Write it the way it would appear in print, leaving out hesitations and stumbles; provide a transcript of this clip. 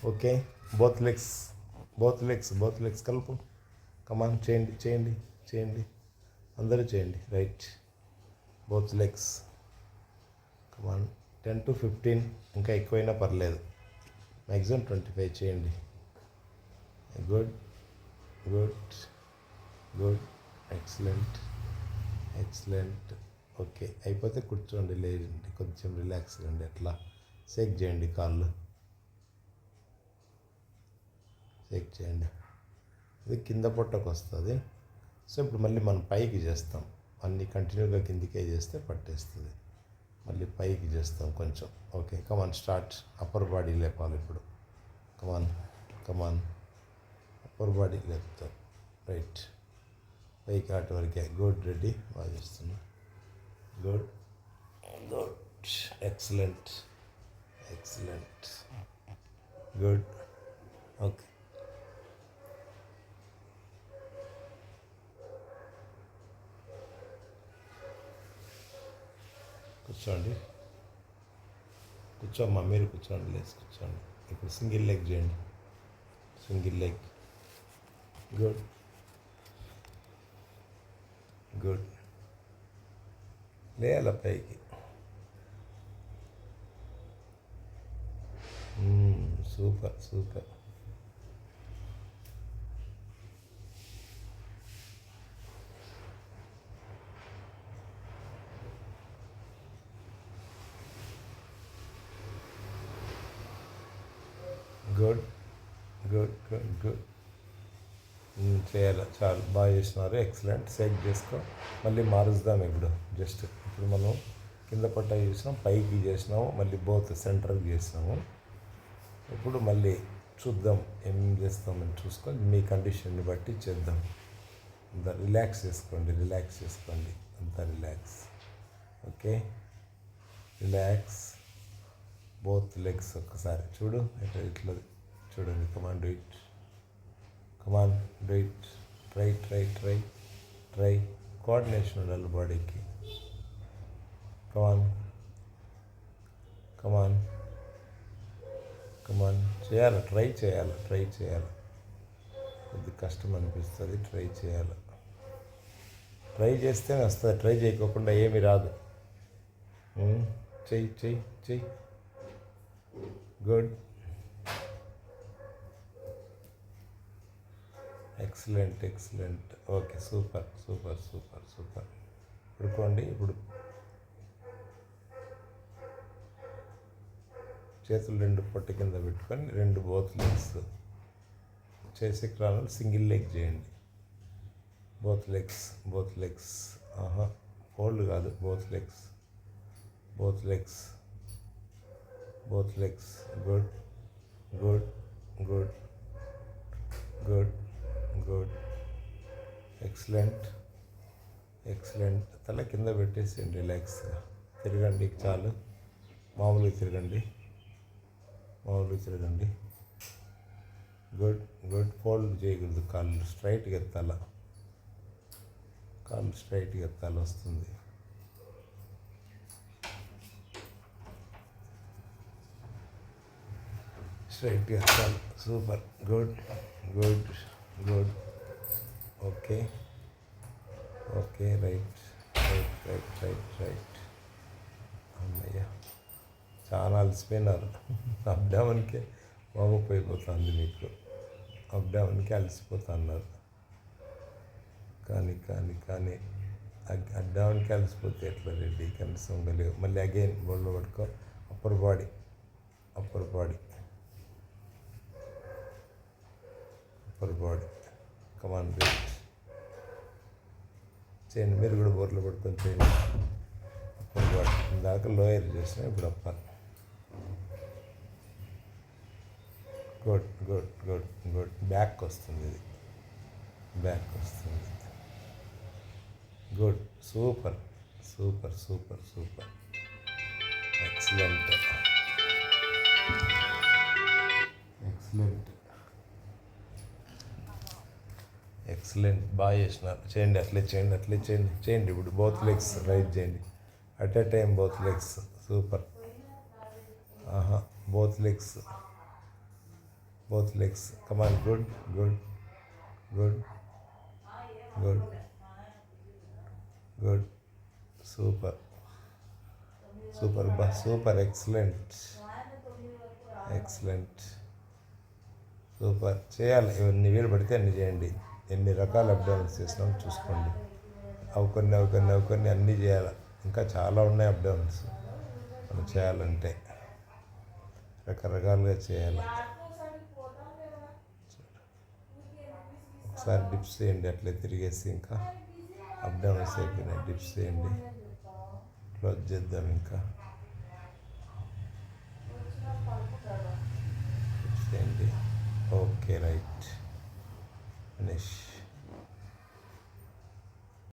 Okay. Both legs, both legs కలుపు. కమాన్, చేయండి చేయండి చేయండి, అందరూ చేయండి. Right, both legs. Come on, 10 to 15, ఇంకా ఎక్కువైనా పర్లేదు. మ్యాక్సిమం 25 చేయండి. Good good good, excellent excellent. Okay, అయిపోతే కూర్చోండి, లేదండి, కొంచెం రిలాక్స్ అండి. అట్లా షేక్ చేయండి, కాళ్ళు షేక్ చేయండి. ఇది కింద పొట్టకు వస్తుంది. సో ఇప్పుడు మళ్ళీ మనం పైకి చేస్తాం. అన్నీ కంటిన్యూగా కిందికే చేస్తే పట్టేస్తుంది. మళ్ళీ పైకి చేస్తాం కొంచెం. Okay, come on start. Upper body లేపాలి ఇప్పుడు. కమాన్ కమాన్, అప్పర్ బాడీ లేపుతాం. రైట్, పైకి ఆట వరకే. గుడ్, రెడీ, బాగా చేస్తున్నా. Good good, excellent excellent, good. Okay, కూర్చోండి. కూర్చోమ్మా, మీరు కూర్చోండి, లేచి కూర్చోండి. ఇప్పుడు సింగిల్ లెగ్ చేయండి. Single leg. గుడ్ గుడ్, లేయాల పైకి. Super super. Good good good good, చేయాలి. చాలు, బాగా చేసినారు. ఎక్సలెంట్. సెట్ చేసుకో. మళ్ళీ మారుద్దాం ఇప్పుడు. ఇప్పుడు మనం కింద పట్ట చేసినాం, పైకి చేసినాము, మళ్ళీ బోత్ సెంటర్కి చేసినాము. ఇప్పుడు మళ్ళీ చూద్దాం ఏం చేస్తామని చూసుకొని మీ కండిషన్ని బట్టి చేద్దాం. అంతా రిలాక్స్ చేసుకోండి, రిలాక్స్ చేసుకోండి, అంతా relax. Okay, relax. Both legs ఒక్కసారి చూడు, ఇట్లా చూడండి. Come on, do it. Come on, do it. Try try try try. Coordination ఉండాలి బాడీకి. కమాన్ కమాన్ కమాన్, చేయాలి, ట్రై చేయాలి, ట్రై చేయాలి. కొద్ది కష్టం అనిపిస్తుంది, ట్రై చేయాలి. ట్రై చేస్తేనే వస్తుంది, ట్రై చేయకోకుండా ఏమి రాదు. చెయ్యి చెయ్యి చెయ్యి. Good, excellent excellent. Okay, super super super super. పడుకోండి. ఇప్పుడు చేతులు రెండు పొట్ట కింద పెట్టుకొని రెండు బోత్ లెగ్స్ చేసే క్రమంలో సింగిల్ లెగ్ చేయండి. Both legs, both legs. Fold కాదు, both legs, both legs, both legs. Good good good good good, excellent excellent. తల కింద పెట్టేసేయండి, రిలాక్స్గా తిరగండి. చాలు, మామూలుగా తిరగండి, మామూలుగా తిరగండి. Good good. ఫోల్డ్ చేయకూడదు, కాళ్ళు స్ట్రైట్గా ఎత్తాల, కాళ్ళు స్ట్రైట్గా ఎత్తాలి, వస్తుంది. స్ట్రైట్గా ఎత్తాలి. Super. Good good good. Okay okay, right right right right right. అమ్మయ్య, చాలా అలసిపోయినారు. అప్ డౌన్కే వామపోయిపోతుంది మీకు. అప్ డౌన్కి అలసిపోతున్నారు. కానీ కానీ కానీ అప్ డౌన్కి అలసిపోతే ఎట్లా రెడ్డి? కనీసం ఉండలేవు. మళ్ళీ అగైన్ బోర్లో పట్టుకో. Upper body, upper body, upper body. Come on, right చేయండి. మీరు కూడా బోర్లో పట్టుకొని చేయండి. Upper body. ఇందాక లోయర్ చేసిన, ఇప్పుడు upper. Good good good good. Back వస్తుంది, ఇది బ్యాక్ వస్తుంది. Good, super super super super, excellent excellent excellent. బాగా చేసినారు. చేయండి, అట్లే చేయండి, అట్లే చేయండి చేయండి. ఇప్పుడు బోత్ లెగ్స్ రైట్ చేయండి. At a time both legs. Super. Both legs. both legs. Come on, good, good, good, good, good. Super, super, super, excellent, excellent. Super. చేయాలి, ఇవన్నీ వీలు పడితే అన్ని చేయండి. ఎన్ని రకాల అప్డౌన్స్ చేసినామో చూసుకోండి. అవి కొన్ని అన్నీ చేయాలి. ఇంకా చాలా ఉన్నాయి అప్డౌన్స్ మనం చేయాలంటే, రకరకాలుగా చేయాలి. ఒకసారి డిప్స్ చేయండి, అట్లే తిరిగేసి ఇంకా అప్డౌన్స్ అయిపోయినాయి. డిప్స్ చేయండి, క్లోజ్ చేద్దాం. ఇంకా డిప్స్ చేయండి. Okay, right, finish.